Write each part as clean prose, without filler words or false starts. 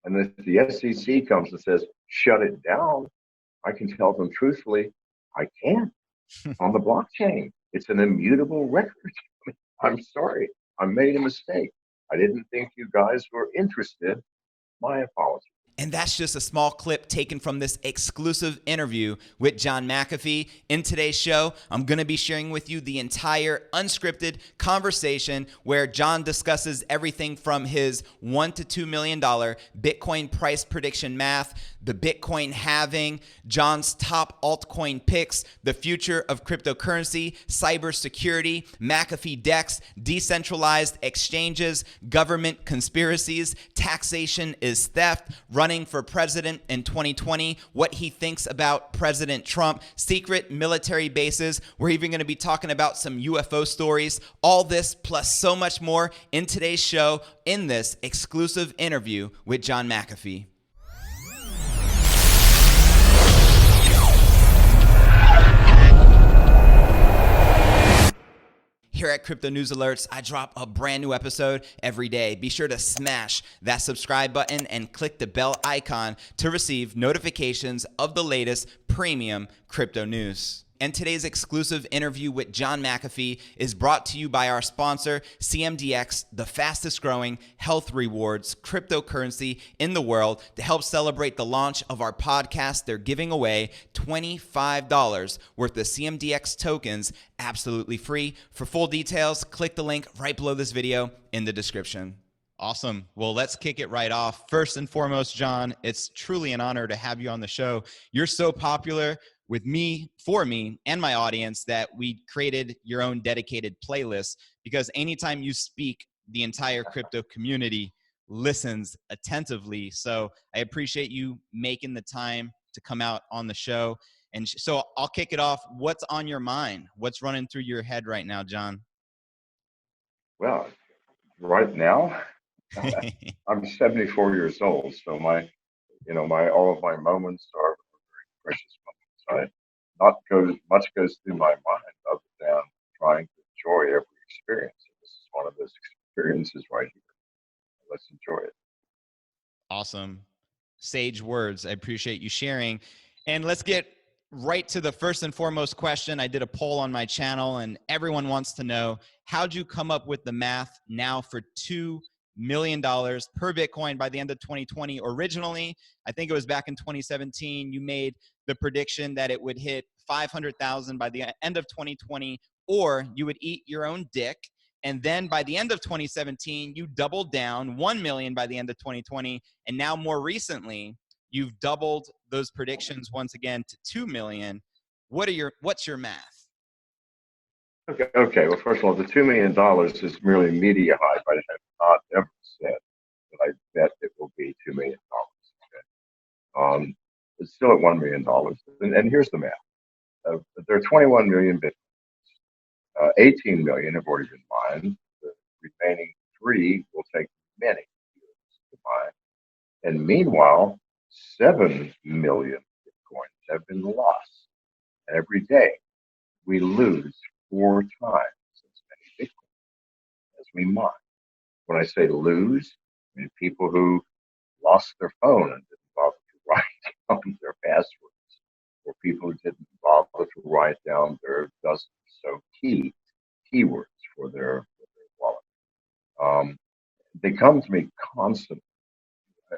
And if the SEC comes and says, shut it down, I can tell them truthfully, I can't on the blockchain. It's an immutable record. I'm sorry. I made a mistake. I didn't think you guys were interested. My apologies. And that's just a small clip taken from this exclusive interview with John McAfee. In today's show, I'm going to be sharing with you the entire unscripted conversation where John discusses everything from his $1 to $2 million Bitcoin price prediction math, the Bitcoin halving, John's top altcoin picks, the future of cryptocurrency, cybersecurity, McAfeeDEX, decentralized exchanges, government conspiracies, taxation is theft, running for president in 2020, what he thinks about President Trump, secret military bases. We're even going to be talking about some UFO stories. All this plus so much more in today's show in this exclusive interview with John McAfee. Here at Crypto News Alerts, I drop a brand new episode every day. Be sure to smash that subscribe button and click the bell icon to receive notifications of the latest premium crypto news. And today's exclusive interview with John McAfee is brought to you by our sponsor, CMDX, the fastest growing health rewards cryptocurrency in the world. To help celebrate the launch of our podcast, they're giving away $25 worth of CMDX tokens absolutely free. For full details, click the link right below this video in the description. Awesome. Well, let's kick it right off. First and foremost, John, it's truly an honor to have you on the show. You're so popular with me, for me, and my audience that we created your own dedicated playlist because anytime you speak, the entire crypto community listens attentively. So I appreciate you making the time to come out on the show. And so I'll kick it off. What's on your mind? What's running through your head right now, John? Well, right now, I'm 74 years old, so all of my moments are very precious moments. Not much goes through my mind other than trying to enjoy every experience. This is one of those experiences right here. Let's enjoy it. Awesome. Sage words. I appreciate you sharing. And let's get right to the first and foremost question. I did a poll on my channel and everyone wants to know, how'd you come up with the math now for $2 million per Bitcoin by the end of 2020? Originally, I think it was back in 2017, you made the prediction that it would hit 500,000 by the end of 2020, or you would eat your own dick. And then by the end of 2017, you doubled down 1 million by the end of 2020. And now more recently, you've doubled those predictions once again to 2 million. What's your math? Okay. Well, first of all, the $2 million is merely media hype. I have not ever said that I bet it will be $2 million. Okay. It's still at $1 million. And here's the math. There are 21 million Bitcoins. 18 million have already been mined. The remaining 3 will take many years to mine. And meanwhile, 7 million Bitcoins have been lost. Every day, we lose 4 times as many Bitcoin as we mine. When I say lose, I mean people who lost their phone and didn't bother to write down their passwords, or people who didn't bother to write down their dozen or so keywords for their wallet. They come to me constantly.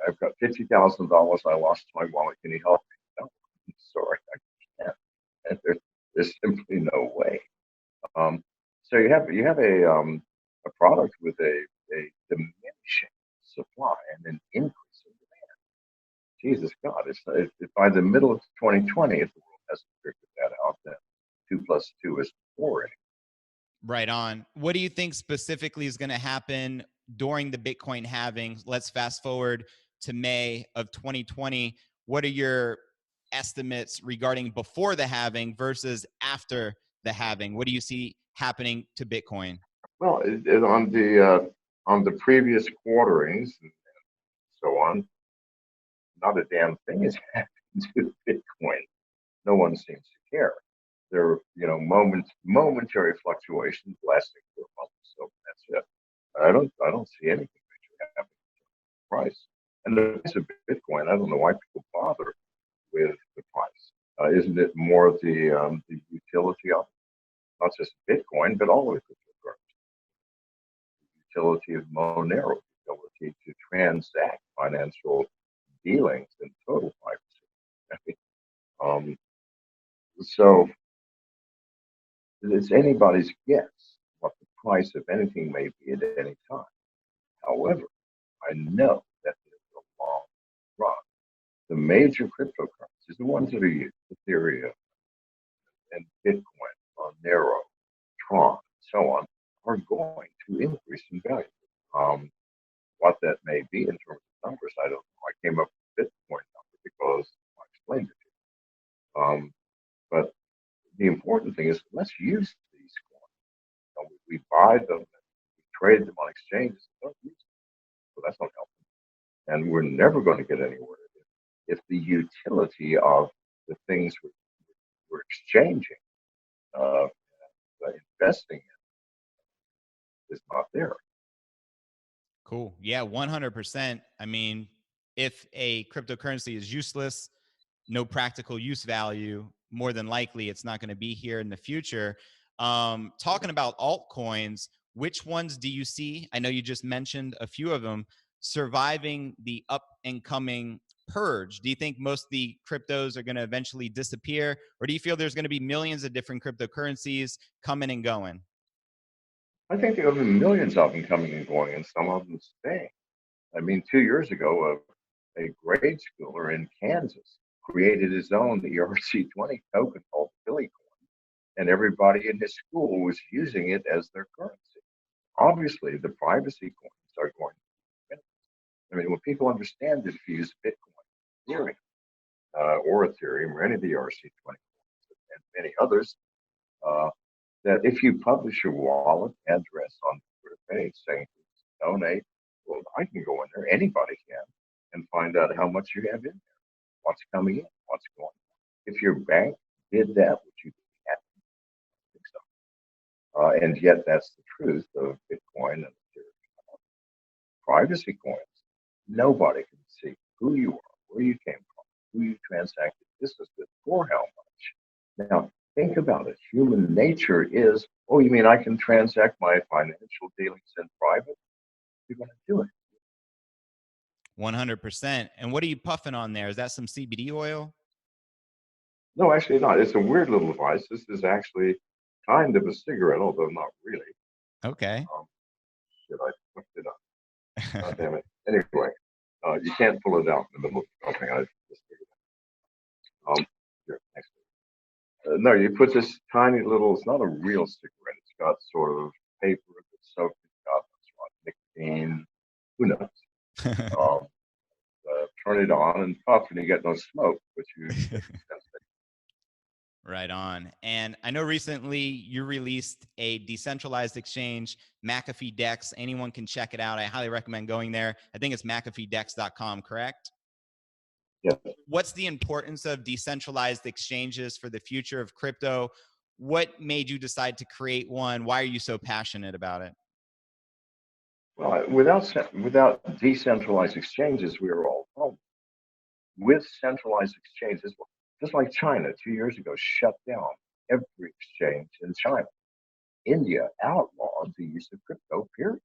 I've got $50,000 I lost my wallet. Can you help me? No, I'm sorry, I can't. And there's simply no way. So you have a product with a diminishing supply and an increase in demand. Jesus God, if by the middle of 2020, if the world hasn't figured that out, then 2 plus 2 is 4 anymore. Right on. What do you think specifically is going to happen during the Bitcoin halving? Let's fast forward to May of 2020. What are your estimates regarding before the halving versus after the halving? What do you see happening to Bitcoin? Well, on the previous quarterings and so on, not a damn thing has happened to Bitcoin. No one seems to care. There are momentary fluctuations lasting for a month, so that's it. I don't see anything major happening to the price. And the price of Bitcoin, I don't know why people bother with the price. Isn't it more the utility of not just Bitcoin, but all of the cryptocurrencies? The utility of Monero, the ability to transact financial dealings in total privacy. um, so it's anybody's guess what the price of anything may be at any time. However, I know that in the long run, the major cryptocurrencies, the ones that are used, Ethereum and Bitcoin, Monero, Tron, and so on, are going to increase in value. What that may be in terms of numbers, I don't know. I came up with the Bitcoin number because I explained it to you. But the important thing is let's use these coins. We buy them, we trade them on exchanges, don't use them. So that's not helpful. And we're never going to get anywhere if the utility of the things we're exchanging, uh, investing in, is not there. Cool. Yeah, 100%. I mean, if a cryptocurrency is useless, no practical use value, more than likely it's not going to be here in the future. Talking about altcoins, which ones do you see? I know you just mentioned a few of them surviving the up and coming purge. Do you think most of the cryptos are going to eventually disappear, or do you feel there's going to be millions of different cryptocurrencies coming and going? I think there are millions of them coming and going, and some of them staying. I mean, 2 years ago, a grade schooler in Kansas created his own ERC20 token called Billy Coin, and everybody in his school was using it as their currency. Obviously, the privacy coins are going to win. I mean, when people understand that if you use Bitcoin, Ethereum, or Ethereum, or any of the ERC20 coins, and many others, uh, that if you publish your wallet address on the Twitter page saying donate, well, I can go in there, anybody can, and find out how much you have in there, what's coming in, what's going on. If your bank did that, would you be happy? I think so. And yet, that's the truth of Bitcoin and Ethereum. Privacy coins, nobody can see who you are, where you came from, who you transacted business with, for how much. Now, think about it. Human nature is, oh, you mean I can transact my financial dealings in private? You're going to do it. 100%. And what are you puffing on there? Is that some CBD oil? No, actually not. It's a weird little device. This is actually kind of a cigarette, although not really. Okay. Did I put it up? God damn it. Anyway, you can't pull it out in the middle of something. I just figured it out. Here, next. No, you put this tiny little, it's not a real cigarette. It's got sort of paper that's soaked in nicotine. Who knows? Um, turn it on and puff, and you get no smoke, but you get Right on. And I know recently you released a decentralized exchange, McAfeeDEX. Anyone can check it out. I highly recommend going there. I think it's McAfeeDEX.com, correct? yeah. What's the importance of decentralized exchanges for the future of crypto? What made you decide to create one? Why are you so passionate about it? Well, without decentralized exchanges, we are all home. With centralized exchanges, just like China 2 years ago shut down every exchange in China. India outlawed the use of crypto, period.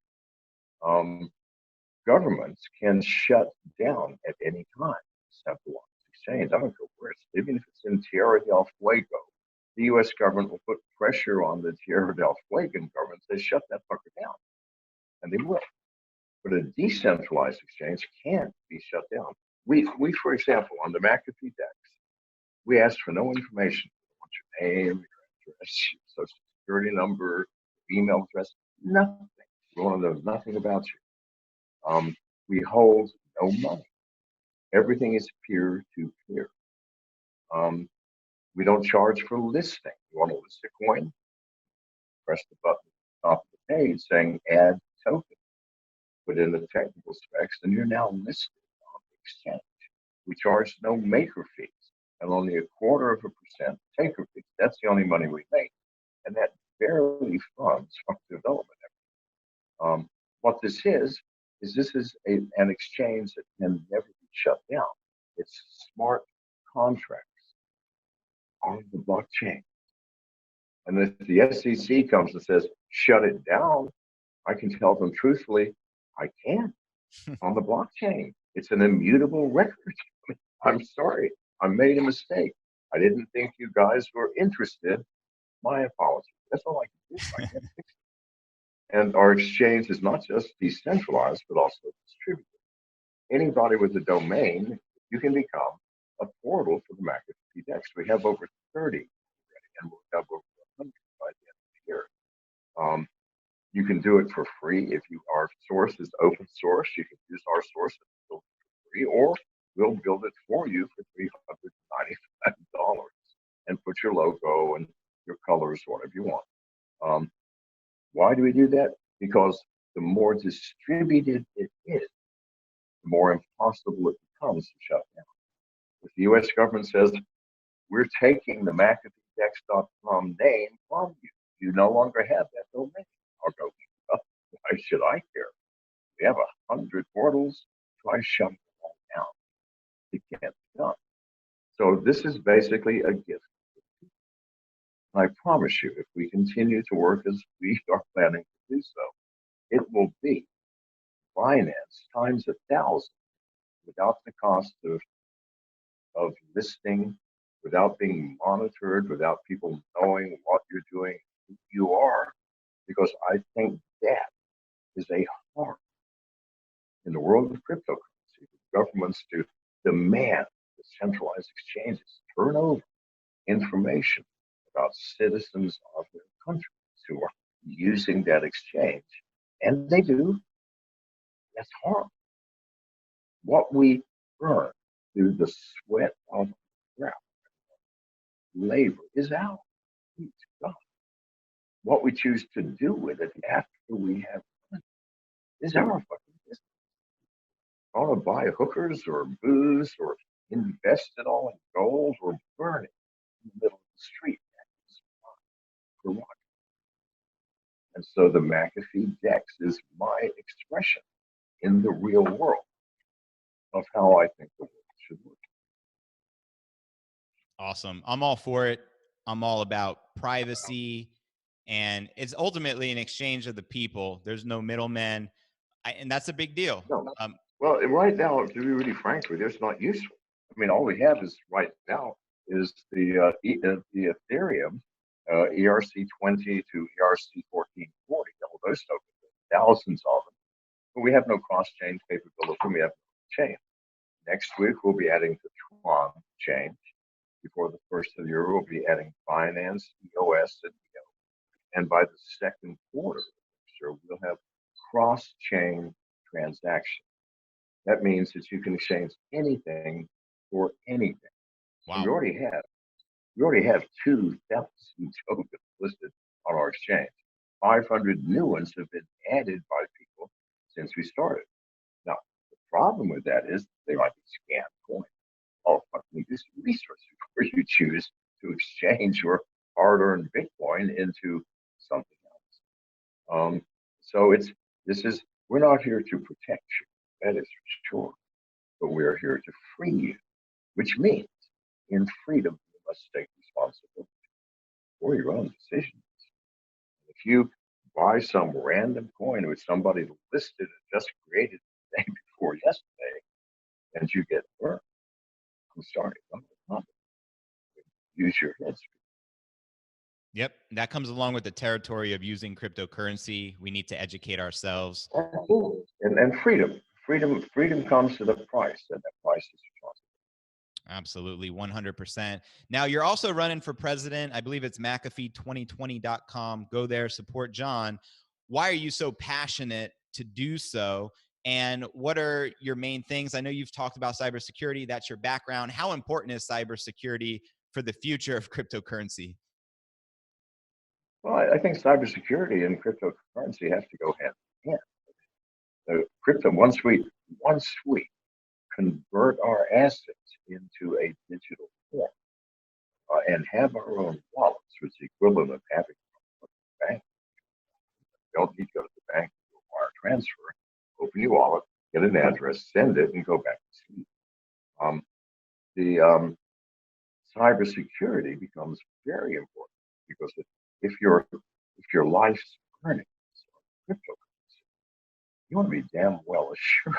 Um, Governments can shut down at any time centralized exchange. I don't care where it's, even if it's in Tierra del Fuego. The U.S. government will put pressure on the Tierra del Fuegan government to shut that fucker down, and they will. But a decentralized exchange can't be shut down. We for example, on the McAfeeDEX, we asked for no information. We want your name, your address, your social security number, email address, nothing. We want to know nothing about you. We hold no money. Everything is peer to peer. We don't charge for listing. You want to list a coin? Press the button at the top of the page saying add token. Put in the technical specs, and you're now listed on the exchange. We charge no maker fees and only 0.25% taker fees. That's the only money we make, and that barely funds from development. What this is is this is an exchange that can never be shut down. It's smart contracts on the blockchain. And if the SEC comes and says, shut it down, I can tell them truthfully, I can't. On the blockchain, it's an immutable record. I'm sorry, I made a mistake. I didn't think you guys were interested. My apologies. That's all I can do. I can't fix it. And our exchange is not just decentralized, but also distributed. Anybody with a domain, you can become a portal for the McAfeeDEX. We have over 30 already, and we'll have over 100 by the end of the year. You can do it for free. If our source is open source, you can use our source and build it for free, or we'll build it for you for $395 and put your logo and your colors, whatever you want. Why do we do that? Because the more distributed it is, the more impossible it becomes to shut down. If the US government says, we're taking the McAfeeDEX.com name from you, you no longer have that domain. I'll go, oh, why should I care? We have 100 portals, try shutting them all down. It can't be done. So this is basically a gift. I promise you, if we continue to work as we are planning to do so, it will be finance times 1,000 without the cost of listing, without being monitored, without people knowing what you're doing, who you are, because I think that is a harm in the world of cryptocurrency for governments to demand that centralized exchanges turn over information about citizens of their countries who are using that exchange. And they do. That's harm. What we earn through the sweat of our labor is out. It's gone. What we choose to do with it after we have done it is our fucking business. I want to buy hookers or booze or invest it all in gold or burn it in the middle of the street. For what? And so the McAfeeDEX is my expression in the real world of how I think the world should work. Awesome. I'm all for it. I'm all about privacy, and it's ultimately an exchange of the people. There's no middleman, and that's a big deal. No. Well, right now, to be really frank with you, it's not useful. I mean, all we have is right now is the Ethereum ERC20 to ERC1440. All those tokens, thousands of them. But we have no cross-chain capability. We have no chain. Next week, we'll be adding the Tron chain. Before the first of the year, we'll be adding Binance, EOS, and EO. And by the second quarter, we'll have cross-chain transactions. That means that you can exchange anything for anything. Wow. We already have 2,000 tokens listed on our exchange. 500 new ones have been added by people since we started. Now, the problem with that is they might be scam coins. Oh, fucking use resources where you choose to exchange your hard-earned Bitcoin into something else. So we're not here to protect you, that is for sure, but we are here to free you, which means in freedom you must take responsibility for your own decisions. If you buy some random coin which somebody listed and just created the day before yesterday, and you get burned, I'm sorry, not use your heads. Yep, that comes along with the territory of using cryptocurrency. We need to educate ourselves. Absolutely. And freedom comes at a price, and that price is responsibility. Absolutely, 100%. Now, you're also running for president. I believe it's McAfee2020.com. Go there, support John. Why are you so passionate to do so? And what are your main things? I know you've talked about cybersecurity. That's your background. How important is cybersecurity for the future of cryptocurrency? Well, I think cybersecurity and cryptocurrency have to go hand in hand. Crypto, once we convert our assets into a digital form and have our own wallets, which is the equivalent of having a bank. You don't need to go to the bank to do a wire transfer. open your wallet, get an address, send it, and go back to sleep. The cybersecurity becomes very important because if your life's earnings are cryptocurrency, you want to be damn well assured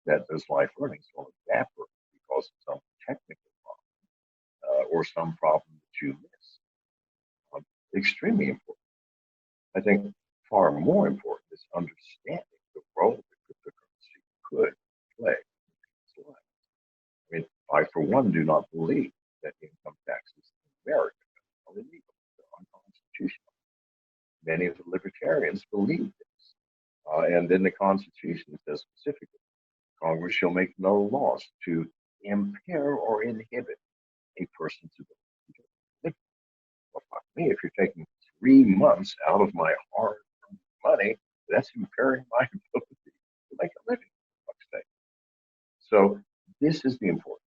that those life earnings will evaporate because of some technical problem or some problem that you miss. Extremely important. I think far more important is understanding the role that cryptocurrency could play in life. I mean, I, for one, do not believe that income taxes in America are illegal. They're unconstitutional. Many of the libertarians believe this. And then the Constitution says specifically, Congress shall make no laws to impair or inhibit a person's ability to live. Well, fuck me, if you're taking 3 months out of my hard-earned money, that's impairing my ability to make a living. Fuck's sake. So this is the importance.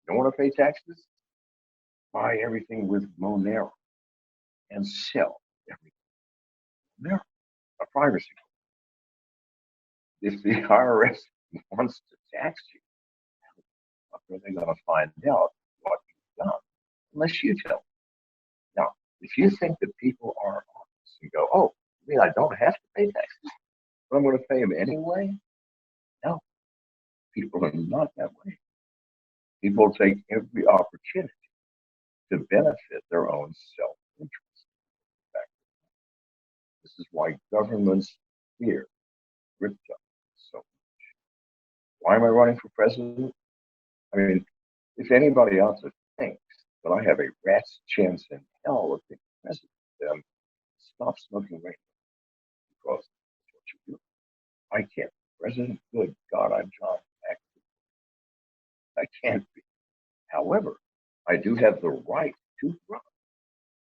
You don't want to pay taxes? Buy everything with Monero and sell everything with Monero. A privacy. If the IRS wants to tax you, how are they going to find out what you've done unless you tell them? Now, if you think that people are honest and go, oh, you mean I don't have to pay taxes, but I'm going to pay them anyway? No, people are not that way. People take every opportunity to benefit their own self-interest. This is why governments fear crypto so much. Why am I running for president? I mean, if anybody out there thinks that I have a rat's chance in hell of being president, then stop smoking right now, because that's what you do. I can't be president. Good God, I'm John McAfee. I can't be. However, I do have the right to run,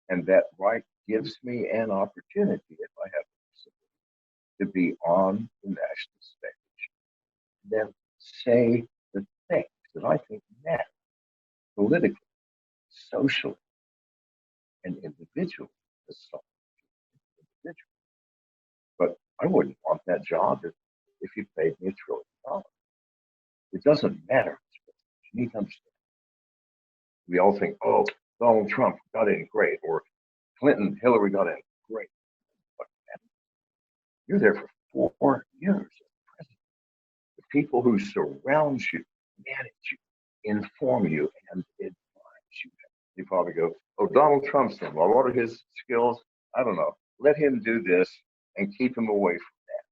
and that right gives me an opportunity, if I have the possibility, to be on the national stage, and then say the things that I think matter politically, socially, and individually as some individual. But I wouldn't want that job if you paid me $1 trillion. It doesn't matter. You need to understand. We all think, oh, Donald Trump got in great, or Clinton, Hillary got in great. But you're there for 4 years as president. The people who surround you, manage you, inform you, and advise you. You probably go, oh, Donald Trump's in. Well, what are his skills? I don't know. Let him do this and keep him away from that,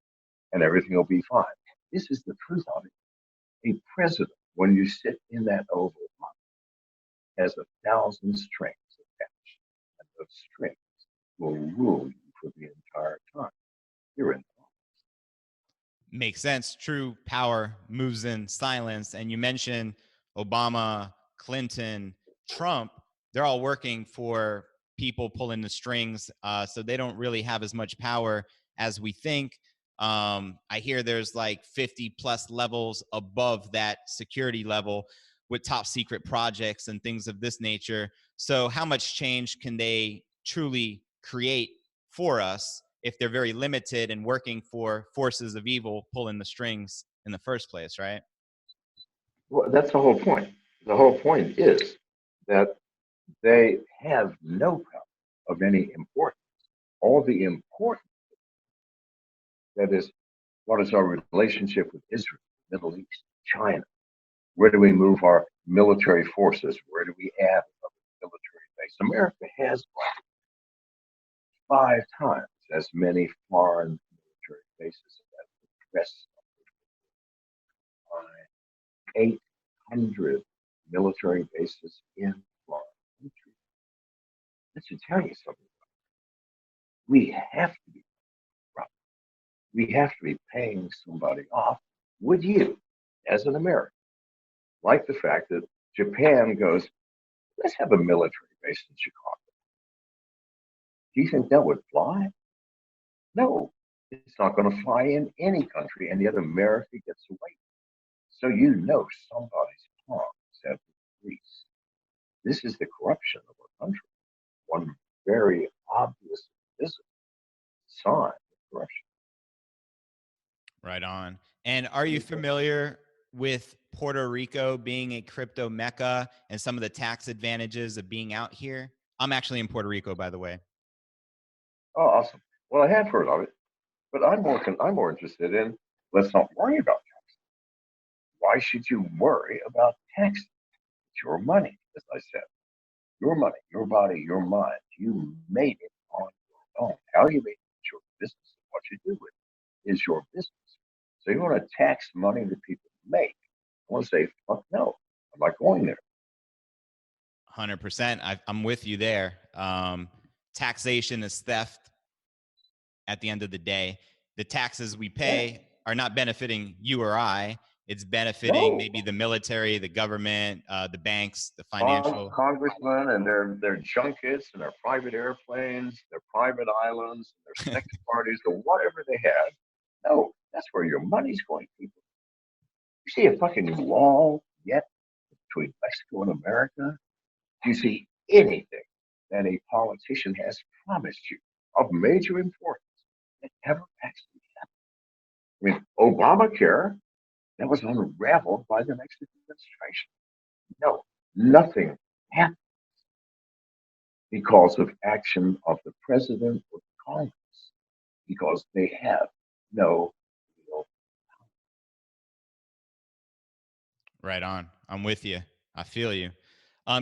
and everything will be fine. This is the truth of it. A president, when you sit in that Oval Office, has 1,000 strings attached, and those strings will rule you for the entire time you're in office. Makes sense. True power moves in silence. And you mentioned Obama, Clinton, Trump. They're all working for people pulling the strings, so they don't really have as much power as we think. I hear there's like 50 plus levels above that security level with top secret projects and things of this nature. So how much change can they truly create for us if they're very limited and working for forces of evil pulling the strings in the first place, right? Well, that's the whole point. The whole point is that they have no power of any importance. All the important, that is, what is our relationship with Israel, Middle East, China? Where do we move our military forces? Where do we add another military base? America has 5 times as many foreign military bases as the rest of the 800 military bases in foreign countries. That should tell you something. We have to be right. We have to be paying somebody off. Would you, as an American, like the fact that Japan goes, let's have a military base in Chicago? Do you think that would fly? No, it's not going to fly in any country, and yet America gets away. So you know somebody's palms have been greased. This is the corruption of our country. One very obvious visible sign of corruption. Right on. And are you familiar with Puerto Rico being a crypto mecca and some of the tax advantages of being out here? I'm actually in Puerto Rico, by the way. Oh, awesome. Well, I have heard of it, but I'm more interested in, let's not worry about tax. Why should you worry about tax? It's your money, as I said. Your money, your body, your mind. You made it on your own. How you made it is your business. What you do with it is your business. So you want to tax money that people make. I want to say, fuck no. I'm not going there. 100%. I'm with you there. Taxation is theft at the end of the day. The taxes we Yeah. pay are not benefiting you or I. It's benefiting No. maybe the military, the government, the banks, the financial. Congressmen and their junkets and their private airplanes, their private islands, their sex parties, or whatever they had. No, that's where your money's going, people. You see a fucking wall yet between Mexico and America? Do you see anything that a politician has promised you of major importance that ever actually happened? I mean, Obamacare, that was unraveled by the next administration. No, nothing happened because of action of the president or Congress, because they have no real. Right on. I'm with you. I feel you.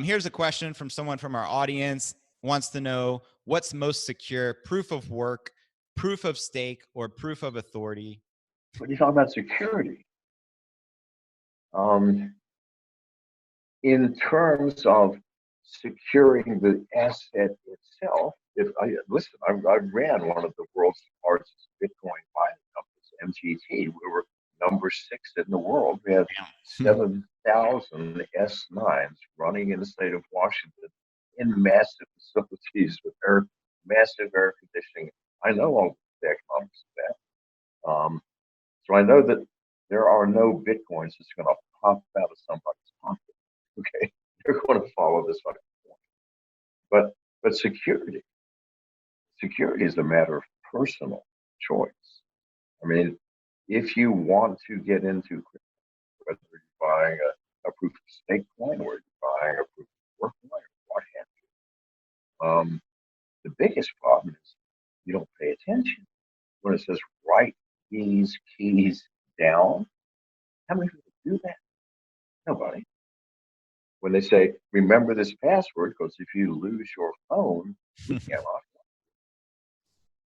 Here's a question from someone from our audience. Wants to know what's most secure: proof of work, proof of stake, or proof of authority? When you talk about security, um, in terms of securing the asset itself, if I listen, I ran one of the world's largest Bitcoin mining companies, MGT. We were number 6 in the world. We had 7,000 S9s running in the state of Washington in massive facilities with massive air conditioning. I know all the economics of that. So I know that there are no Bitcoins that's going to pop out of somebody's pocket. Okay, they're going to follow this fucking point. But security is a matter of personal choice. I mean, if you want to get into crypto, whether you're buying a proof of stake coin or you're buying a proof of work coin or what have you, the biggest problem is you don't pay attention when it says write these keys down. How many people do that? Nobody. When they say remember this password, because if you lose your phone, we can't lock it.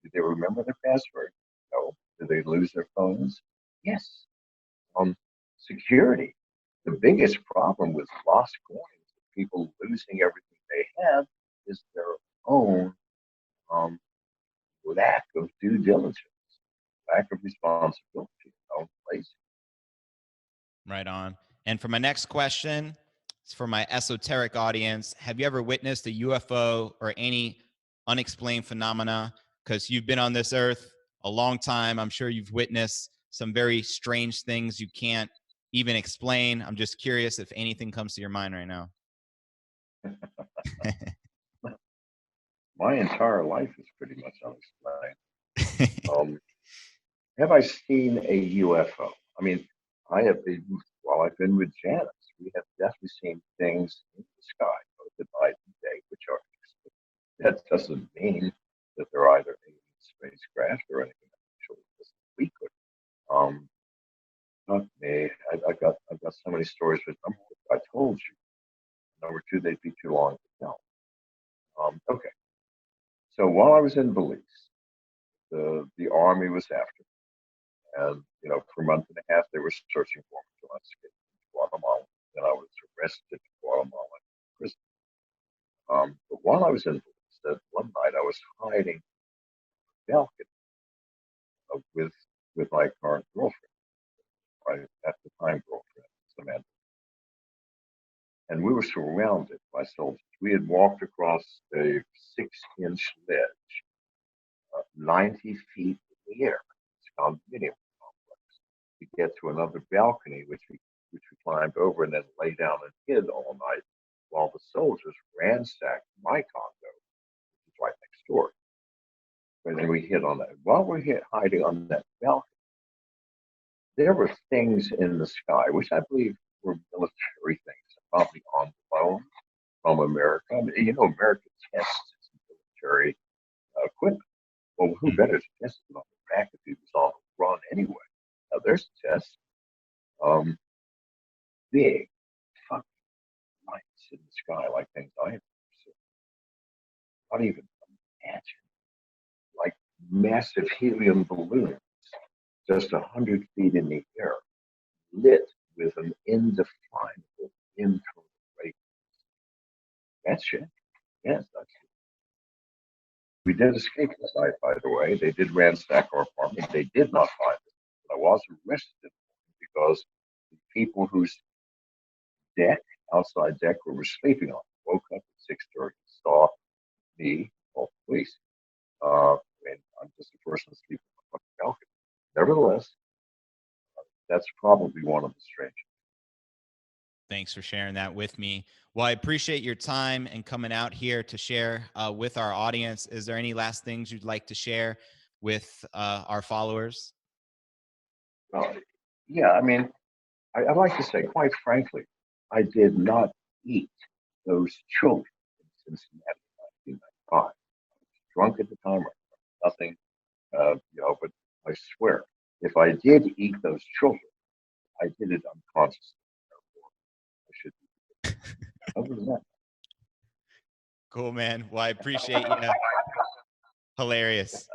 Did they remember their password? No. Did they lose their phones? Yes. Security. The biggest problem with lost coins, people losing everything they have, is their own lack of due diligence, lack of responsibility, lazy. Right on. And for my next question, it's for my esoteric audience. Have you ever witnessed a UFO or any unexplained phenomena? Because you've been on this earth a long time. I'm sure you've witnessed some very strange things you can't even explain. I'm just curious if anything comes to your mind right now. My entire life is pretty much unexplained. Have I seen a UFO? I mean, I have been, while I've been with Janice, we have definitely seen things in the sky, both at night and day, which are that doesn't mean that they're either alien spacecraft or anything actually we could. Not me. I've got so many stories, but number one, I told you. Number two, they'd be too long to tell. Okay. So while I was in Belize, the army was after me. And, for a month and a half, they were searching for me until I escaped to Guatemala. Then I was arrested in Guatemala prison. But while I was in Belize, that one night I was hiding in the balcony with my current girlfriend, right at the time girlfriend, Samantha. And we were surrounded by soldiers. We had walked across a 6-inch ledge, 90 feet in the air. It's condominium complex. To get to another balcony, which we climbed over and then lay down and hid all night while the soldiers ransacked my condo, which is right next door. And then we hid on that. While we're hiding on that balcony, there were things in the sky, which I believe were military things, probably on the phone from America. I mean, you know, America tests its military equipment. Well, who better to test it on the back if he was on the run anyway? Now, there's a test. Big fucking lights in the sky like things I have never seen. Not even imagine. Like massive helium balloons, just 100 feet in the air, lit with an indefinable internal radiance. That's shit. Yes, that's it. We did escape the site, by the way. They did ransack our apartment. They did not find it. But I was arrested because the people whose outside deck, we were sleeping on, woke up at 6:30, saw me, called police. And I'm just a person sleeping on the fucking balcony. Nevertheless, that's probably one of the strangest. Thanks for sharing that with me. Well, I appreciate your time and coming out here to share with our audience. Is there any last things you'd like to share with our followers? Yeah, I mean, I'd like to say, quite frankly, I did not eat those children in Cincinnati in 1995. I was drunk at the time, nothing, but I swear, if I did eat those children, I did it unconsciously. I should be. Other than that. Cool, man. Well, I appreciate you. Hilarious.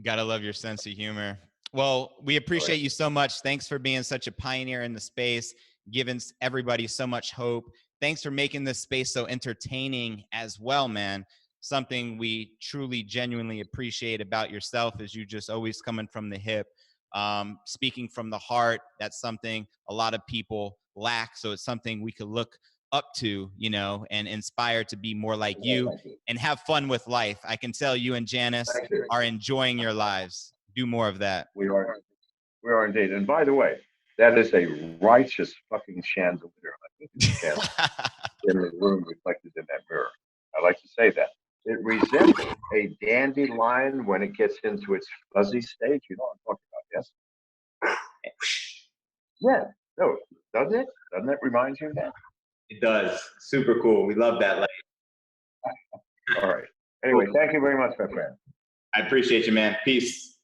Gotta love your sense of humor. Well, we appreciate you so much. Thanks for being such a pioneer in the space, giving everybody so much hope. Thanks for making this space so entertaining as well, man. Something we truly, genuinely appreciate about yourself is you just always coming from the hip, speaking from the heart. That's something a lot of people lack. So it's something we could look up to, and inspire to be more like you and have fun with life. I can tell you and Janice are enjoying your lives. Do more of that. We are indeed. And by the way, that is a righteous fucking chandelier. I think it's a chandelier in the room reflected in that mirror. I like to say that. It resembles a dandelion when it gets into its fuzzy stage. You know what I'm talking about, yes? Yeah. No, doesn't it? Doesn't it remind you of that? It does. Super cool. We love that light. All right. Anyway, thank you very much, my friend. I appreciate you, man. Peace.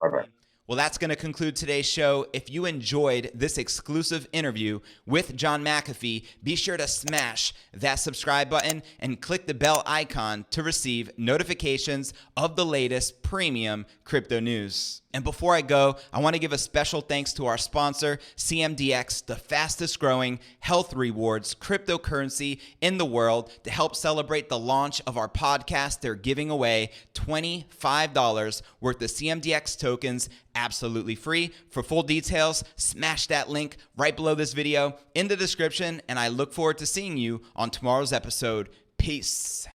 Bye-bye. Well, that's going to conclude today's show. If you enjoyed this exclusive interview with John McAfee, be sure to smash that subscribe button and click the bell icon to receive notifications of the latest premium crypto news. And before I go, I want to give a special thanks to our sponsor, CMDX, the fastest growing health rewards cryptocurrency in the world. To help celebrate the launch of our podcast, they're giving away $25 worth of CMDX tokens absolutely free. For full details, smash that link right below this video in the description, and I look forward to seeing you on tomorrow's episode. Peace.